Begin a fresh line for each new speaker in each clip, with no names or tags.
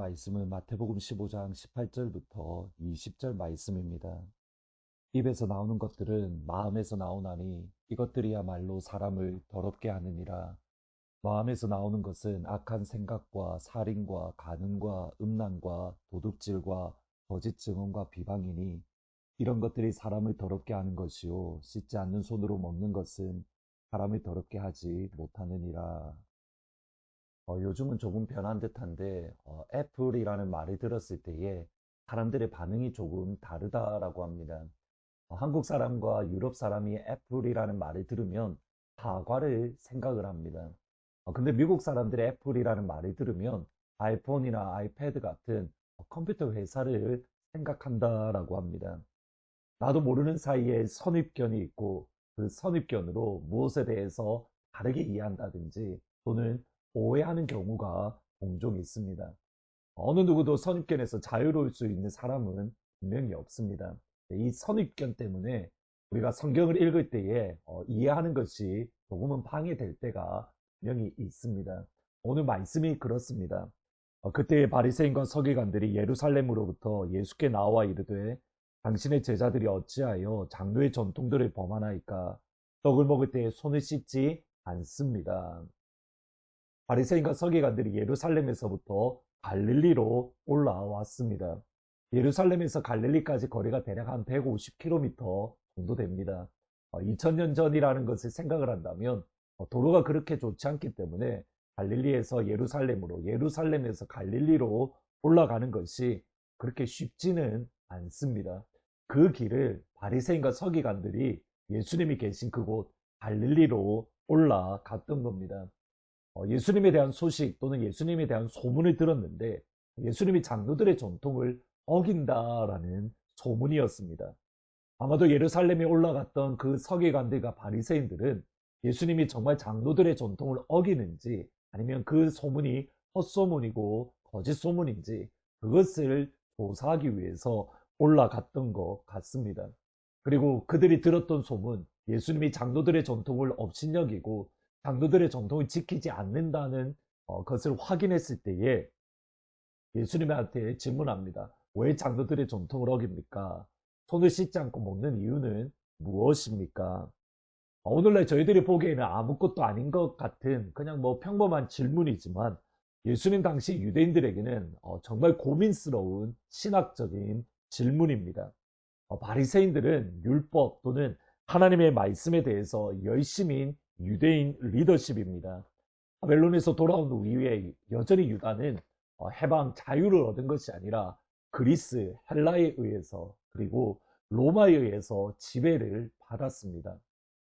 말씀은 마태복음 15장 18절부터 20절 말씀입니다. 입에서 나오는 것들은 마음에서 나오나니 이것들이야말로 사람을 더럽게 하느니라. 마음에서 나오는 것은 악한 생각과 살인과 간음과 음란과 도둑질과 거짓 증언과 비방이니 이런 것들이 사람을 더럽게 하는 것이요 씻지 않는 손으로 먹는 것은 사람을 더럽게 하지 못하느니라. 요즘은 조금 변한 듯한데 애플이라는 말을 들었을 때에 사람들의 반응이 조금 다르다라고 합니다. 한국 사람과 유럽 사람이 애플이라는 말을 들으면 사과를 생각을 합니다. 근데 미국 사람들의 애플이라는 말을 들으면 아이폰이나 아이패드 같은 컴퓨터 회사를 생각한다라고 합니다. 나도 모르는 사이에 선입견이 있고 그 선입견으로 무엇에 대해서 다르게 이해한다든지 또는 오해하는 경우가 종종 있습니다. 어느 누구도 선입견에서 자유로울 수 있는 사람은 분명히 없습니다. 이 선입견 때문에 우리가 성경을 읽을 때에 이해하는 것이 조금은 방해될 때가 분명히 있습니다. 오늘 말씀이 그렇습니다. 그때 바리새인과 서기관들이 예루살렘으로부터 예수께 나와 이르되 당신의 제자들이 어찌하여 장로의 전통들을 범하나이까 떡을 먹을 때에 손을 씻지 않습니다. 바리새인과 서기관들이 예루살렘에서부터 갈릴리로 올라왔습니다. 예루살렘에서 갈릴리까지 거리가 대략 한 150km 정도 됩니다. 2000년 전이라는 것을 생각을 한다면 도로가 그렇게 좋지 않기 때문에 갈릴리에서 예루살렘으로, 예루살렘에서 갈릴리로 올라가는 것이 그렇게 쉽지는 않습니다. 그 길을 바리새인과 서기관들이 예수님이 계신 그곳 갈릴리로 올라갔던 겁니다. 예수님에 대한 소식 또는 예수님에 대한 소문을 들었는데 예수님이 장로들의 전통을 어긴다라는 소문이었습니다. 아마도 예루살렘에 올라갔던 그 서기관들과 바리새인들은 예수님이 정말 장로들의 전통을 어기는지 아니면 그 소문이 헛소문이고 거짓 소문인지 그것을 조사하기 위해서 올라갔던 것 같습니다. 그리고 그들이 들었던 소문, 예수님이 장로들의 전통을 업신여기고 장로들의 전통을 지키지 않는다는 것을 확인했을 때에 예수님한테 질문합니다. 왜 장로들의 전통을 어깁니까? 손을 씻지 않고 먹는 이유는 무엇입니까? 오늘날 저희들이 보기에는 아무것도 아닌 것 같은 그냥 뭐 평범한 질문이지만 예수님 당시 유대인들에게는 정말 고민스러운 신학적인 질문입니다. 바리새인들은 율법 또는 하나님의 말씀에 대해서 열심인 유대인 리더십입니다. 바벨론에서 돌아온 이후에 여전히 유다는 해방 자유를 얻은 것이 아니라 그리스, 헬라에 의해서 그리고 로마에 의해서 지배를 받았습니다.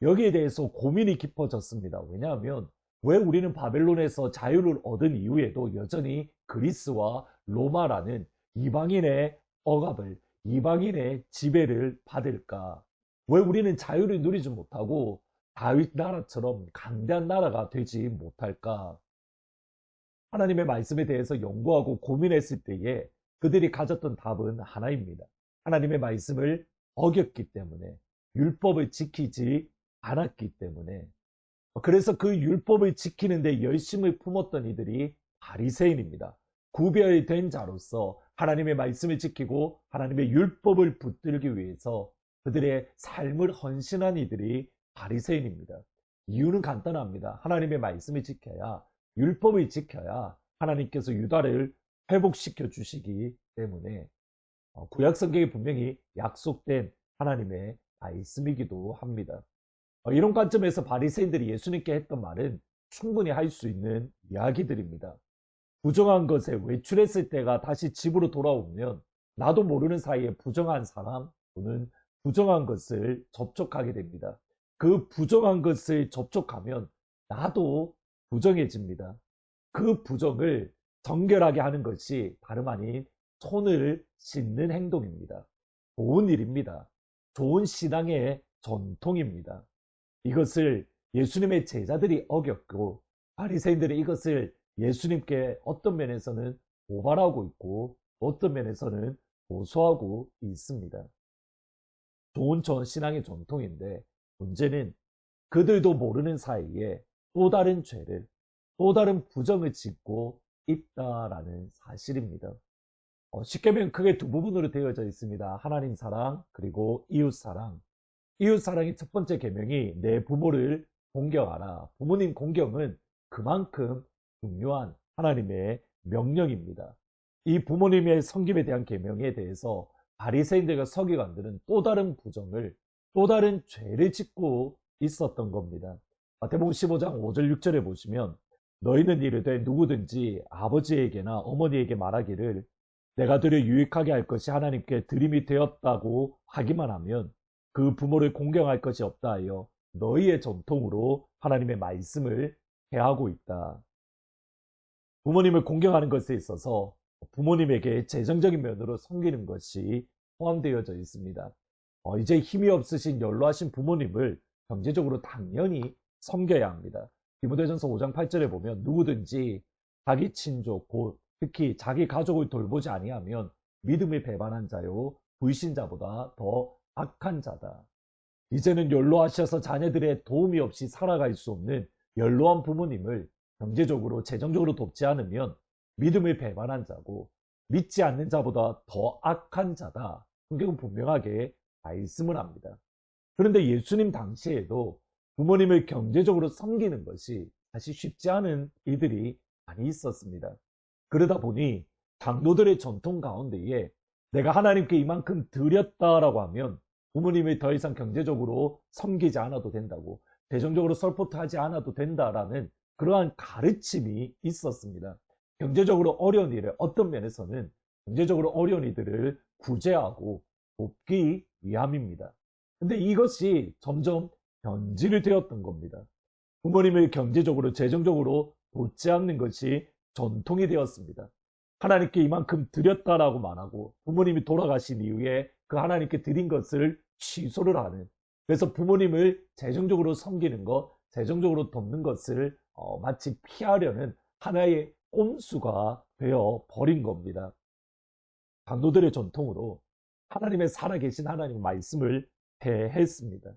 여기에 대해서 고민이 깊어졌습니다. 왜냐하면 왜 우리는 바벨론에서 자유를 얻은 이후에도 여전히 그리스와 로마라는 이방인의 억압을, 이방인의 지배를 받을까? 왜 우리는 자유를 누리지 못하고 다윗 나라처럼 강대한 나라가 되지 못할까? 하나님의 말씀에 대해서 연구하고 고민했을 때에 그들이 가졌던 답은 하나입니다. 하나님의 말씀을 어겼기 때문에, 율법을 지키지 않았기 때문에, 그래서 그 율법을 지키는데 열심을 품었던 이들이 바리새인입니다. 구별된 자로서 하나님의 말씀을 지키고 하나님의 율법을 붙들기 위해서 그들의 삶을 헌신한 이들이 바리새인입니다. 이유는 간단합니다. 하나님의 말씀을 지켜야, 율법을 지켜야 하나님께서 유다를 회복시켜 주시기 때문에 구약 성경에 분명히 약속된 하나님의 말씀이기도 합니다. 이런 관점에서 바리새인들이 예수님께 했던 말은 충분히 할 수 있는 이야기들입니다. 부정한 것에 외출했을 때가 다시 집으로 돌아오면 나도 모르는 사이에 부정한 사람 또는 부정한 것을 접촉하게 됩니다. 그 부정한 것을 접촉하면 나도 부정해집니다. 그 부정을 정결하게 하는 것이 다름 아닌 손을 씻는 행동입니다. 좋은 일입니다. 좋은 신앙의 전통입니다. 이것을 예수님의 제자들이 어겼고 바리새인들이 이것을 예수님께 어떤 면에서는 고발하고 있고 어떤 면에서는 고소하고 있습니다. 좋은 신앙의 전통인데 문제는 그들도 모르는 사이에 또 다른 죄를 또 다른 부정을 짓고 있다라는 사실입니다. 십계명은 크게 두 부분으로 되어져 있습니다. 하나님 사랑 그리고 이웃 사랑. 이웃 사랑의 첫 번째 계명이 내 부모를 공경하라. 부모님 공경은 그만큼 중요한 하나님의 명령입니다. 이 부모님의 섬김에 대한 계명에 대해서 바리새인들과 서기관들은 또 다른 부정을, 또 다른 죄를 짓고 있었던 겁니다. 마태복음 15장 5절 6절에 보시면 너희는 이르되 누구든지 아버지에게나 어머니에게 말하기를 내가 들여 유익하게 할 것이 하나님께 드림이 되었다고 하기만 하면 그 부모를 공경할 것이 없다 하여 너희의 전통으로 하나님의 말씀을 해하고 있다. 부모님을 공경하는 것에 있어서 부모님에게 재정적인 면으로 섬기는 것이 포함되어져 있습니다. 이제 힘이 없으신 연로하신 부모님을 경제적으로 당연히 섬겨야 합니다. 디모데전서 5장 8절에 보면 누구든지 자기 친족 곧 특히 자기 가족을 돌보지 아니하면 믿음을 배반한 자요 불신자보다 더 악한 자다. 이제는 연로하셔서 자녀들의 도움이 없이 살아갈 수 없는 연로한 부모님을 경제적으로 재정적으로 돕지 않으면 믿음을 배반한 자고 믿지 않는 자보다 더 악한 자다. 성경은 분명하게 말씀을 합니다. 그런데 예수님 당시에도 부모님을 경제적으로 섬기는 것이 사실 쉽지 않은 일들이 많이 있었습니다. 그러다 보니 장로들의 전통 가운데에 내가 하나님께 이만큼 드렸다라고 하면 부모님을 더 이상 경제적으로 섬기지 않아도 된다고, 재정적으로 서포트하지 않아도 된다라는 그러한 가르침이 있었습니다. 경제적으로 어려운 일을, 어떤 면에서는 경제적으로 어려운 이들을 구제하고 돕기 위함입니다. 근데 이것이 점점 변질이 되었던 겁니다. 부모님을 경제적으로, 재정적으로 돕지 않는 것이 전통이 되었습니다. 하나님께 이만큼 드렸다라고 말하고 부모님이 돌아가신 이후에 그 하나님께 드린 것을 취소를 하는, 그래서 부모님을 재정적으로 섬기는 것, 재정적으로 돕는 것을 마치 피하려는 하나의 꼼수가 되어 버린 겁니다. 강도들의 전통으로 하나님의 살아계신 하나님의 말씀을 폐했습니다.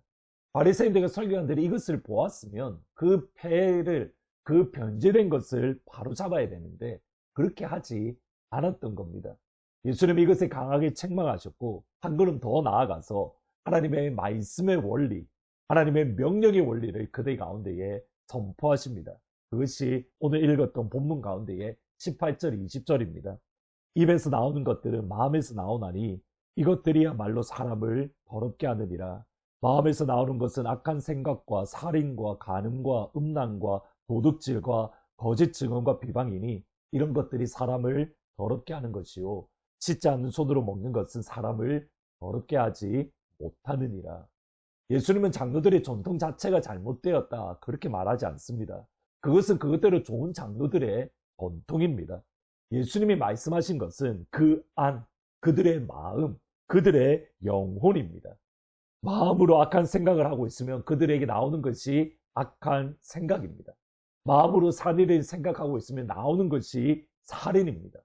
바리새인들과 설교관들이 이것을 보았으면 그 폐를, 그 변질된 것을 바로 잡아야 되는데 그렇게 하지 않았던 겁니다. 예수님이 이것을 강하게 책망하셨고 한 걸음 더 나아가서 하나님의 말씀의 원리, 하나님의 명령의 원리를 그들 가운데에 선포하십니다. 그것이 오늘 읽었던 본문 가운데에 18절, 20절입니다. 입에서 나오는 것들은 마음에서 나오나니 이것들이야말로 사람을 더럽게 하느니라. 마음에서 나오는 것은 악한 생각과 살인과 간음과 음란과 도둑질과 거짓 증언과 비방이니 이런 것들이 사람을 더럽게 하는 것이요 씻지 않는 손으로 먹는 것은 사람을 더럽게 하지 못하느니라. 예수님은 장로들의 전통 자체가 잘못되었다 그렇게 말하지 않습니다. 그것은 그것대로 좋은 장로들의 전통입니다. 예수님이 말씀하신 것은 그 안, 그들의 마음, 그들의 영혼입니다. 마음으로 악한 생각을 하고 있으면 그들에게 나오는 것이 악한 생각입니다. 마음으로 살인을 생각하고 있으면 나오는 것이 살인입니다.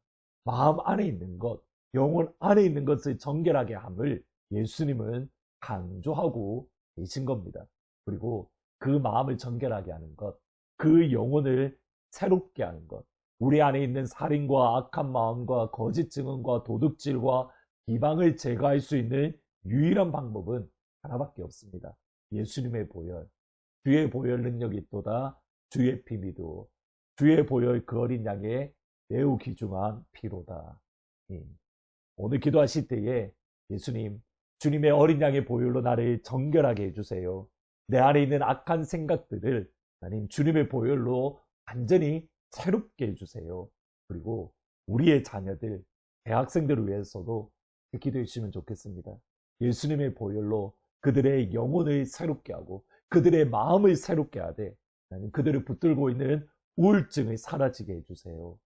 마음 안에 있는 것, 영혼 안에 있는 것을 정결하게 함을 예수님은 강조하고 계신 겁니다. 그리고 그 마음을 정결하게 하는 것, 그 영혼을 새롭게 하는 것, 우리 안에 있는 살인과 악한 마음과 거짓 증언과 도둑질과 비방을 제거할 수 있는 유일한 방법은 하나밖에 없습니다. 예수님의 보혈, 주의 보혈 능력이 있도다. 주의 피 믿어. 주의 보혈 그 어린 양의 매우 귀중한 피로다. 오늘 기도하실 때에 예수님, 주님의 어린 양의 보혈로 나를 정결하게 해주세요. 내 안에 있는 악한 생각들을 하나님 주님의 보혈로 완전히 새롭게 해주세요. 그리고 우리의 자녀들, 대학생들을 위해서도 기도해 주시면 좋겠습니다. 예수님의 보혈로 그들의 영혼을 새롭게 하고 그들의 마음을 새롭게 하되 하나님 그들을 붙들고 있는 우울증을 사라지게 해주세요.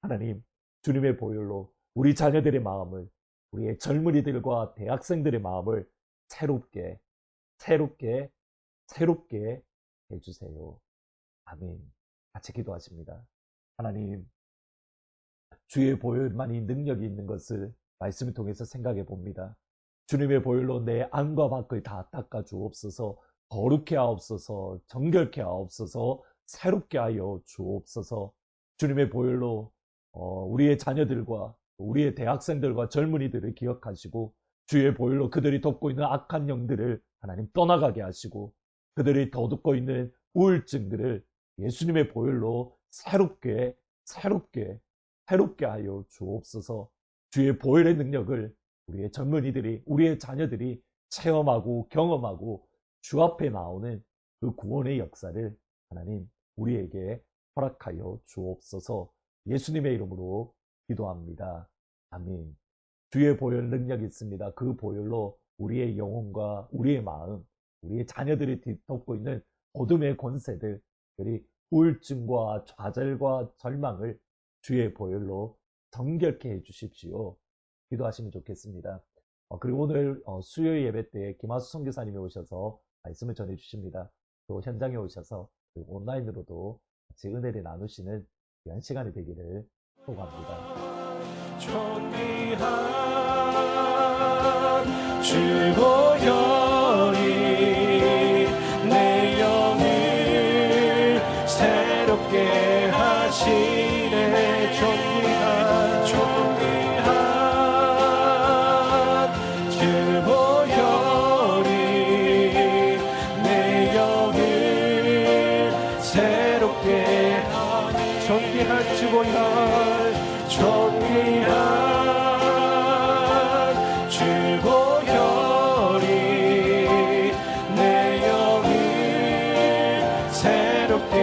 하나님 주님의 보혈로 우리 자녀들의 마음을, 우리의 젊은이들과 대학생들의 마음을 새롭게 새롭게 새롭게 해주세요. 아멘. 같이 기도하십니다. 하나님 주의 보혈만이 능력이 있는 것을 말씀을 통해서 생각해 봅니다. 주님의 보혈로 내 안과 밖을 다 닦아 주옵소서. 거룩해 하옵소서. 정결케 하옵소서. 새롭게 하여 주옵소서. 주님의 보혈로 우리의 자녀들과 우리의 대학생들과 젊은이들을 기억하시고 주의 보혈로 그들이 덮고 있는 악한 영들을 하나님 떠나가게 하시고 그들이 더듬고 있는 우울증들을 예수님의 보혈로 새롭게 하여 주옵소서. 주의 보혈의 능력을 우리의 젊은이들이 우리의 자녀들이 체험하고 경험하고 주 앞에 나오는 그 구원의 역사를 하나님 우리에게 허락하여 주옵소서. 예수님의 이름으로 기도합니다. 아멘. 주의 보혈 능력이 있습니다. 그 보혈로 우리의 영혼과 우리의 마음, 우리의 자녀들이 뒤덮고 있는 어둠의 권세들, 그리 우울증과 좌절과 절망을 주의 보혈로 정결케 해주십시오. 기도하시면 좋겠습니다. 그리고 오늘 수요일 예배 때 김하수 선교사님이 오셔서 말씀을 전해주십니다. 또 현장에 오셔서 온라인으로도 같이 은혜를 나누시는 귀한 시간이 되기를 소원합니다. 존귀한 주 보혈이 내 영을 새롭게 하시네. 존귀한 주 보혈이 내 영을 새롭게 하시네. 존귀한 주 보혈 존귀한 주 보혈이 내 영을 새롭게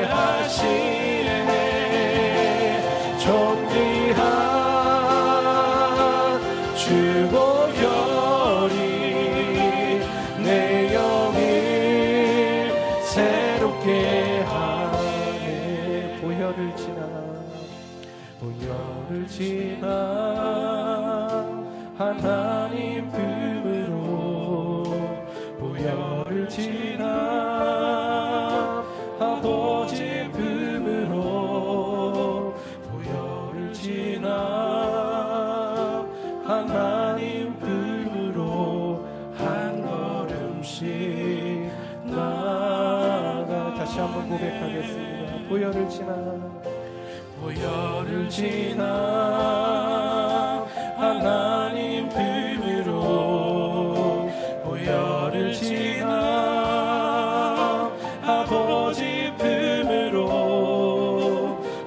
하시네. 존귀한 주 보혈이 내 영을 새롭게 하네. 보혈을 지나 하나님 품으로 보혈을 지나 아버지 품으로 보혈을 지나 하나님 품으로 한 걸음씩 나아가. 다시 한번 고백하겠습니다. 보혈을 지나 보혈을 지나 하나님 품으로 보혈을 지나 아버지 품으로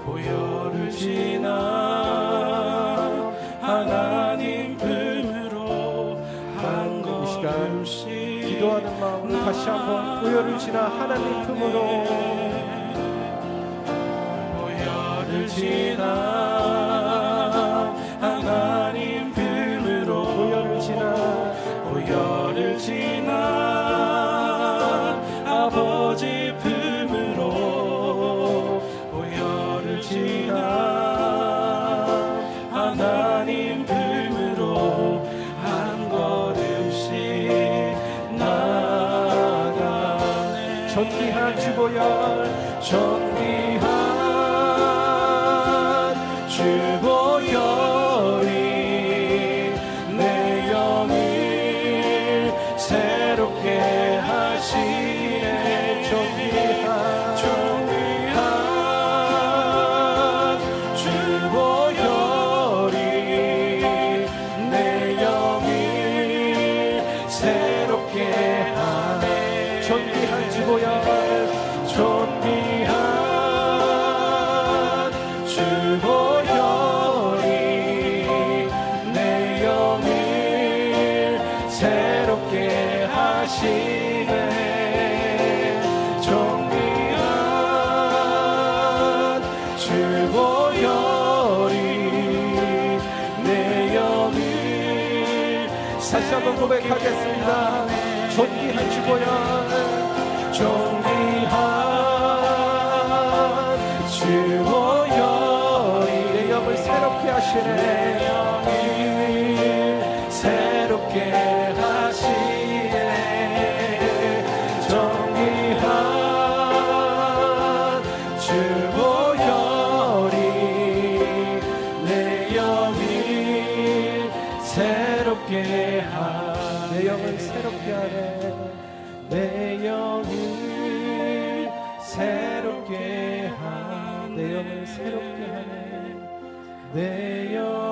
보혈을 지나 하나님 품으로 한 걸음씩. 기도하는 마음으로 다시 한번 보혈을 지나 하나님 품으로 지나 하나님 품으로 보혈을 지나 아버지 품으로 보혈을 지나 하나님 품으로 한 걸음씩 나아가네. 존귀한 주 보혈 주 보혈이 내 영을 새롭게 하시네. 존귀한 주 보혈이 내 영을 새롭게 하네. 존귀한 주 보혈 새롭게 하시네. 존귀한 주 보혈이 내 영을. 다시 한번 고백하겠습니다. 존귀한 주 보혈 존귀한 주 보혈이 내 영을 새롭게 하시네. 새롭게 하시네. 존귀한 주 보혈이 내 영을 새롭게 하네. 내 영을 새롭게 하네. 내 영을 새롭게 하네. 내 영을 새롭게 하네. 내 영